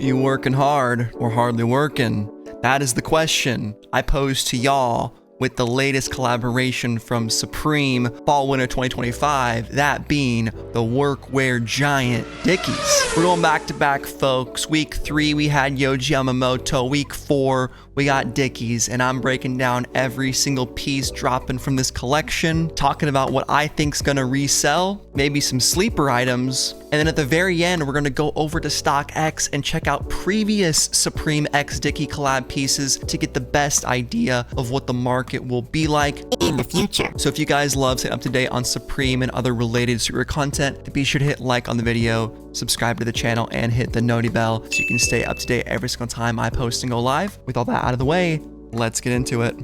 You working hard or hardly working? That is the question I pose to y'all with the latest collaboration from Supreme Fall Winter 2025, that being the workwear giant Dickies. We're going back to back, folks. Week 3 we had Yohji Yamamoto. Week 4 we got Dickies, and I'm breaking down every single piece dropping from this collection, talking about what I think's gonna resell, maybe some sleeper items, and then at the very end we're gonna go over to StockX and check out previous Supreme X Dickie collab pieces to get the best idea of what the market will be like in the future. So if you guys love staying up to date on Supreme and other related streetwear content, be sure to hit like on the video, subscribe to the channel, and hit the noti bell so you can stay up to date every single time I post and go live. With all that out of the way, let's get into it.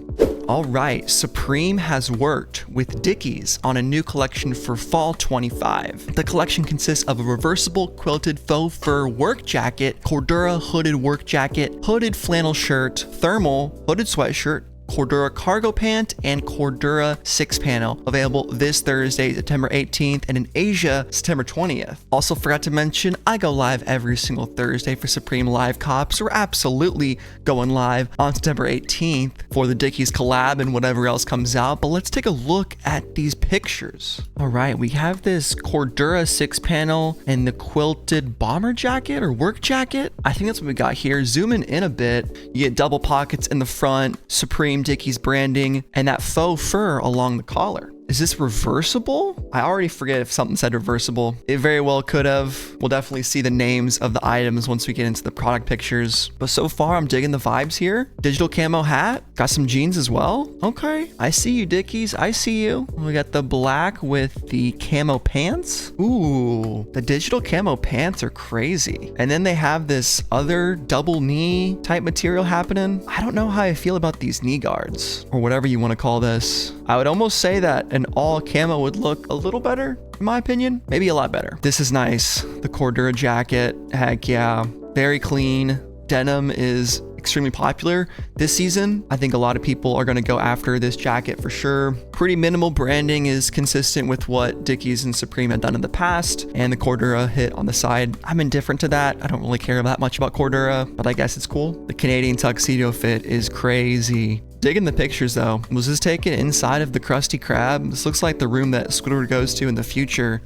All right, Supreme has worked with Dickies on a new collection for Fall 25. The collection consists of a reversible quilted faux fur work jacket, Cordura hooded work jacket, hooded flannel shirt, thermal hooded sweatshirt, Cordura cargo pant, and Cordura 6-panel, available this Thursday, September 18th, and in Asia, September 20th. Also forgot to mention, I go live every single Thursday for Supreme Live Cops. We're absolutely going live on September 18th for the Dickies collab and whatever else comes out, but let's take a look at these pictures. All right, we have this Cordura 6-panel and the quilted bomber jacket or work jacket. I think that's what we got here. Zooming in a bit, you get double pockets in the front, Supreme Dickies branding, and that faux fur along the collar. Is this reversible? I already forget if something said reversible. It very well could have. We'll definitely see the names of the items once we get into the product pictures. But so far, I'm digging the vibes here. Digital camo hat. Got some jeans as well. Okay. I see you, Dickies. I see you. We got the black with the camo pants. Ooh, the digital camo pants are crazy. And then they have this other double knee type material happening. I don't know how I feel about these knee guards or whatever you want to call this. I would almost say that an all camo would look a little better, in my opinion. Maybe a lot better. This is nice. The Cordura jacket, heck yeah. Very clean. Denim is extremely popular this season. I think a lot of people are going to go after this jacket for sure. Pretty minimal branding is consistent with what Dickies and Supreme had done in the past, and the Cordura hit on the side. I'm indifferent to that. I don't really care that much about Cordura, but I guess it's cool. The Canadian tuxedo fit is crazy. Digging the pictures though. Was this taken inside of the Krusty Krab? This looks like the room that Squidward goes to in the future.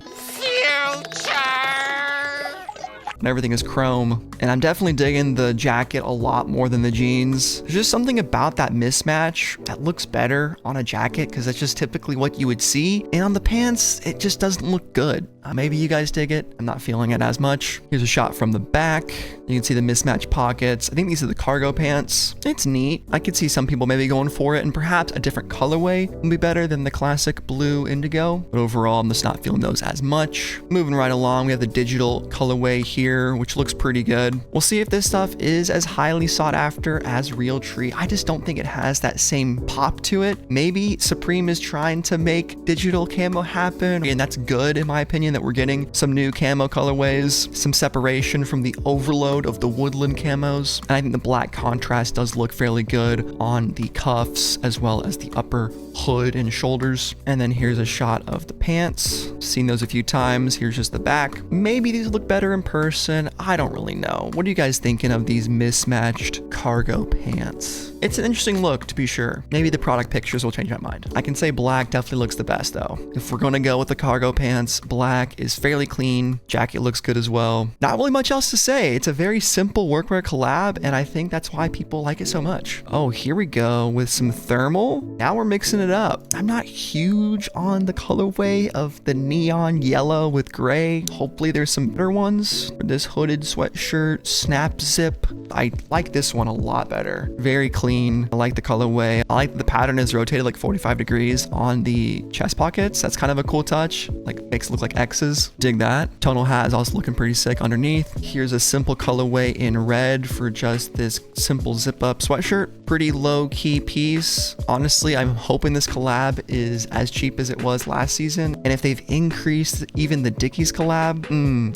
And everything is chrome. And I'm definitely digging the jacket a lot more than the jeans. There's just something about that mismatch that looks better on a jacket because that's just typically what you would see. And on the pants, it just doesn't look good. Maybe you guys dig it. I'm not feeling it as much. Here's a shot from the back. You can see the mismatched pockets. I think these are the cargo pants. It's neat. I could see some people maybe going for it, and perhaps a different colorway would be better than the classic blue indigo. But overall, I'm just not feeling those as much. Moving right along, we have the digital colorway here, which looks pretty good. We'll see if this stuff is as highly sought after as Realtree. I just don't think it has that same pop to it. Maybe Supreme is trying to make digital camo happen, and that's good in my opinion, that we're getting some new camo colorways, some separation from the overload of the woodland camos. And I think the black contrast does look fairly good on the cuffs as well as the upper hood and shoulders. And then here's a shot of the pants. Seen those a few times. Here's just the back. Maybe these look better in person. I don't really know. What are you guys thinking of these mismatched cargo pants? It's an interesting look, to be sure. Maybe the product pictures will change my mind. I can say black definitely looks the best though. If we're gonna go with the cargo pants, black is fairly clean. Jacket looks good as well. Not really much else to say. It's a very simple workwear collab, and I think that's why people like it so much. Oh, here we go with some thermal. Now we're mixing it up. I'm not huge on the colorway of the neon yellow with gray. Hopefully there's some better ones. This hooded sweatshirt, snap zip. I like this one a lot better. Very clean. I like the colorway. I like the pattern is rotated like 45 degrees on the chest pockets. That's kind of a cool touch. Like makes it look like X's. Dig that. Tonal hat is also looking pretty sick underneath. Here's a simple colorway in red for just this simple zip up sweatshirt. Pretty low key piece. Honestly, I'm hoping this collab is as cheap as it was last season. And if they've increased even the Dickies collab,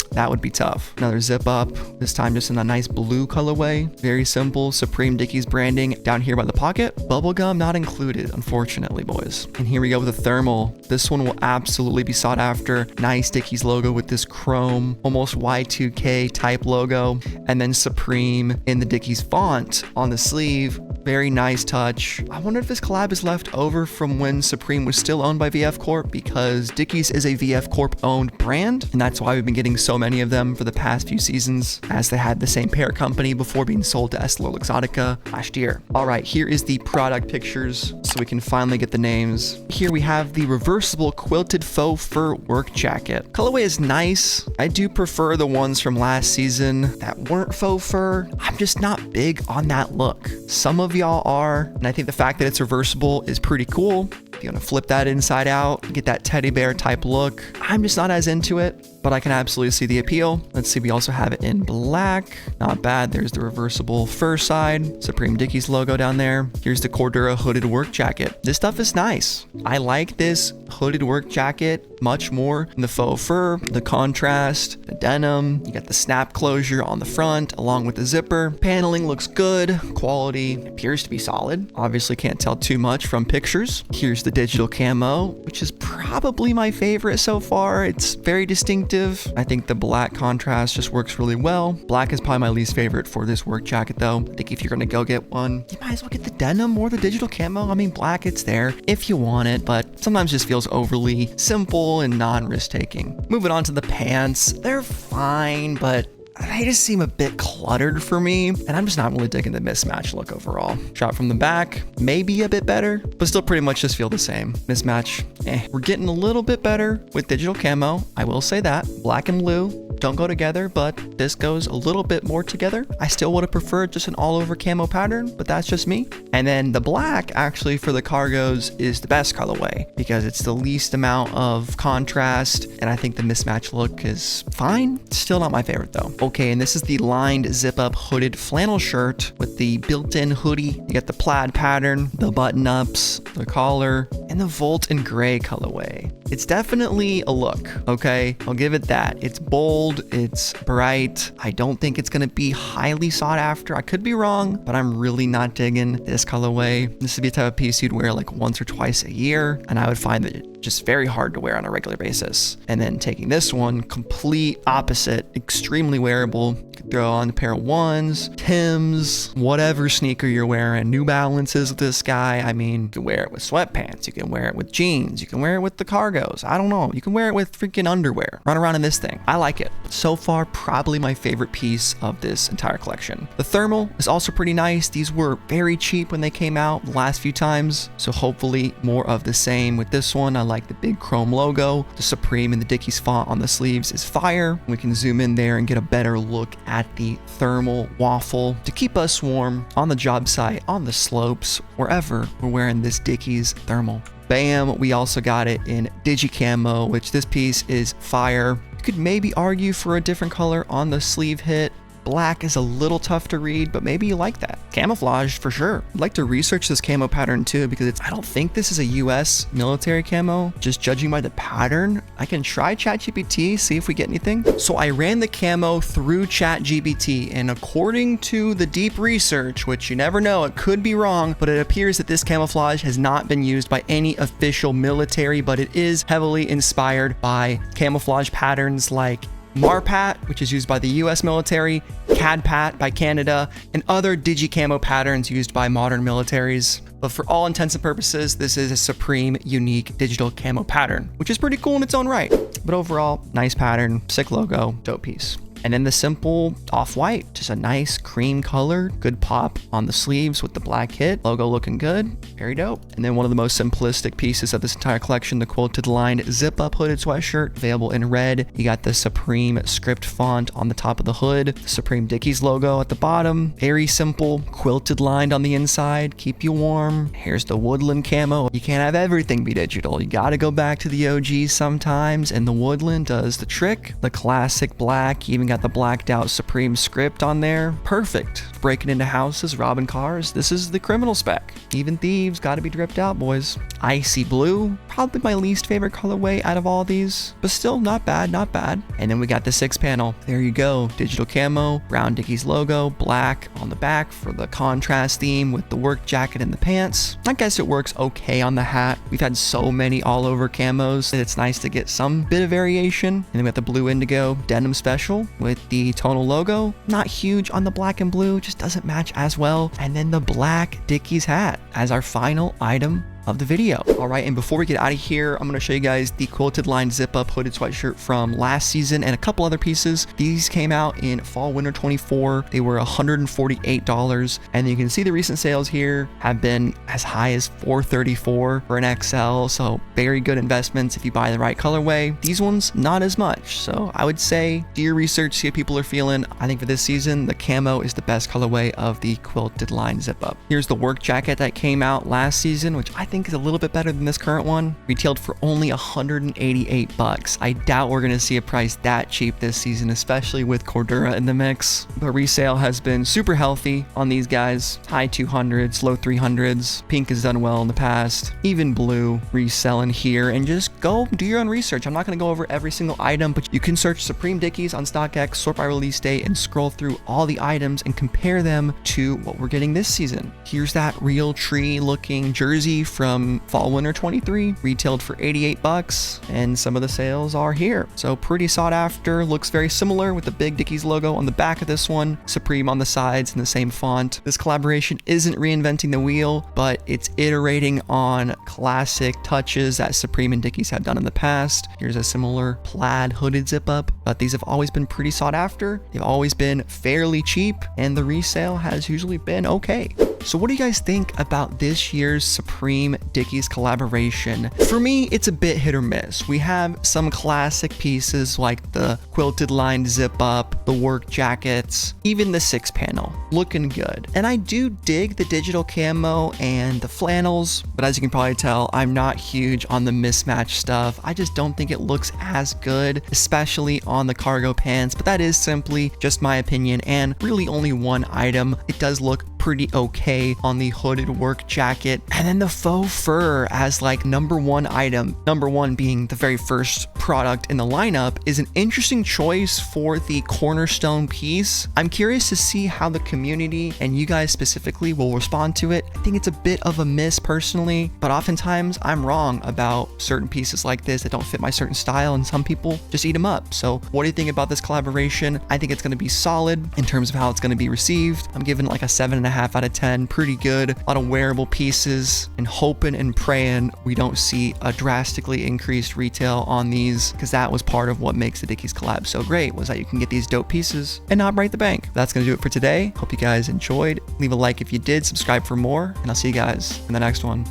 that would be tough. Another zip up, this time just in a nice blue colorway. Very simple, Supreme Dickies branding down here by the pocket. Bubblegum not included, unfortunately, boys. And here we go with a thermal. This one will absolutely be sought after. Nice Dickies logo with this chrome, almost Y2K type logo. And then Supreme in the Dickies font on the sleeve. Very nice touch. I wonder if this collab is left over from when Supreme was still owned by VF Corp, because Dickies is a VF Corp owned brand, and that's why we've been getting so many of them for the past few seasons, as they had the same parent company before being sold to EssilorLuxottica last year. All right, here is the product pictures so we can finally get the names. Here we have the reversible quilted faux fur work jacket. Colorway is nice. I do prefer the ones from last season that weren't faux fur. I'm just not big on that look. Some of y'all are, and I think the fact that it's reversible is pretty cool. If you want to flip that inside out, get that teddy bear type look. I'm just not as into it, but I can absolutely see the appeal. Let's see, we also have it in black. Not bad. There's the reversible fur side, Supreme Dickies logo down there. Here's the Cordura hooded work jacket. This stuff is nice. I like this hooded work jacket much more than the faux fur, the contrast, the denim. You got the snap closure on the front along with the zipper. Paneling looks good. Quality appears to be solid. Obviously can't tell too much from pictures. Here's the digital camo, which is probably my favorite so far. It's very distinctive. I think the black contrast just works really well. Black is probably my least favorite for this work jacket though. I think if you're gonna go get one, you might as well get the denim or the digital camo. I mean, black, it's there if you want it, but sometimes just feels overly simple and non-risk taking. Moving on to the pants. They're fine, but they just seem a bit cluttered for me, and I'm just not really digging the mismatch look overall. Shot from the back, maybe a bit better, but still pretty much just feel the same. Mismatch, We're getting a little bit better with digital camo, I will say that. Black and blue don't go together, but this goes a little bit more together. I still would have preferred just an all-over camo pattern, but that's just me. And then the black, actually, for the cargos is the best colorway because it's the least amount of contrast, and I think the mismatch look is fine. Still not my favorite though. Okay, and this is the lined zip-up hooded flannel shirt with the built-in hoodie. You get the plaid pattern, the button-ups, the collar, and the Volt and Gray colorway. It's definitely a look, okay? I'll give it that. It's bold, it's bright. I don't think it's gonna be highly sought after. I could be wrong, but I'm really not digging this colorway. This would be a type of piece you'd wear like once or twice a year, and I would find that just very hard to wear on a regular basis. And then taking this one, complete opposite, extremely wearable. You could throw on a pair of ones, Timbs, whatever sneaker you're wearing, New Balances with this guy. I mean, you can wear it with sweatpants, you can wear it with jeans, you can wear it with the cargos. I don't know. You can wear it with freaking underwear. Run around in this thing. I like it. So far, probably my favorite piece of this entire collection. The thermal is also pretty nice. These were very cheap when they came out the last few times, so hopefully more of the same with this one. I like the big chrome logo. The Supreme and the Dickies font on the sleeves is fire. We can zoom in there and get a better look at the thermal waffle to keep us warm on the job site, on the slopes, wherever we're wearing this Dickies thermal. Bam, we also got it in Digi Camo, which this piece is fire. You could maybe argue for a different color on the sleeve hit. Black is a little tough to read, but maybe you like that. Camouflage for sure. I'd like to research this camo pattern too, because I don't think this is a US military camo. Just judging by the pattern, I can try ChatGPT, see if we get anything. So I ran the camo through ChatGPT, and according to the deep research, which you never know, it could be wrong, but it appears that this camouflage has not been used by any official military, but it is heavily inspired by camouflage patterns like Marpat, which is used by the US military, CADPAT by Canada, and other digi-camo patterns used by modern militaries. But for all intents and purposes, this is a Supreme unique digital camo pattern, which is pretty cool in its own right. But overall, nice pattern, sick logo, dope piece. And then the simple off-white, just a nice cream color, good pop on the sleeves with the black hit, logo looking good, very dope. And then one of the most simplistic pieces of this entire collection, the quilted lined zip-up hooded sweatshirt, available in red. You got the Supreme script font on the top of the hood, the Supreme Dickies logo at the bottom, very simple, quilted lined on the inside, keep you warm. Here's the woodland camo. You can't have everything be digital. You gotta go back to the OGs sometimes, and the woodland does the trick. The classic black, you even even got the blacked out Supreme script on there. Perfect. Breaking into houses, robbing cars. This is the criminal spec. Even thieves gotta be dripped out, boys. Icy blue, probably my least favorite colorway out of all these, but still not bad, not bad. And then we got the 6-panel. There you go. Digital camo, brown Dickies logo, black on the back for the contrast theme with the work jacket and the pants. I guess it works okay on the hat. We've had so many all over camos that it's nice to get some bit of variation. And then we got the blue indigo denim special with the tonal logo. Not huge on the black and blue, just doesn't match as well. And then the black Dickies hat as our final item of the video. All right, and before we get out of here, I'm gonna show you guys the quilted line zip-up hooded sweatshirt from last season and a couple other pieces. These came out in fall winter 24. They were $148, and you can see the recent sales here have been as high as $434 for an XL, so very good investments if you buy the right colorway. These ones, not as much, so I would say do your research, see what people are feeling. I think for this season, the camo is the best colorway of the quilted line zip-up. Here's the work jacket that came out last season, which I think is a little bit better than this current one. Retailed for only $188. I doubt we're gonna see a price that cheap this season, especially with Cordura in the mix. But resale has been super healthy on these guys. High 200s, low 300s. Pink has done well in the past. Even blue reselling here, and just go do your own research. I'm not gonna go over every single item, but you can search Supreme Dickies on StockX, sort by release date, and scroll through all the items and compare them to what we're getting this season. Here's that real tree looking jersey from fall winter 23, retailed for $88, and some of the sales are here. So pretty sought after, looks very similar with the big Dickies logo on the back of this one, Supreme on the sides in the same font. This collaboration isn't reinventing the wheel, but it's iterating on classic touches that Supreme and Dickies have done in the past. Here's a similar plaid hooded zip up, but these have always been pretty sought after. They've always been fairly cheap, and the resale has usually been okay. So what do you guys think about this year's Supreme Dickies collaboration? For me, it's a bit hit or miss. We have some classic pieces like the quilted line zip up, the work jackets, even the 6-panel, looking good. And I do dig the digital camo and the flannels, but as you can probably tell, I'm not huge on the mismatch stuff. I just don't think it looks as good, especially on the cargo pants, but that is simply just my opinion and really only one item. It does look pretty okay on the hooded work jacket, and then the faux fur as like #1 item, #1 being the very first product in the lineup, is an interesting choice for the cornerstone piece. I'm curious to see how the community and you guys specifically will respond to it. I think it's a bit of a miss personally, but oftentimes I'm wrong about certain pieces like this that don't fit my certain style, and some people just eat them up. So what do you think about this collaboration? I think it's going to be solid in terms of how it's going to be received. I'm giving it like a 7.5 out of 10. Pretty good. A lot of wearable pieces, and hoping and praying we don't see a drastically increased retail on these, because that was part of what makes the Dickies collab so great, was that you can get these dope pieces and not break the bank. That's gonna do it for today. Hope you guys enjoyed. Leave a like if you did, subscribe for more, and I'll see you guys in the next one.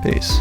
Peace.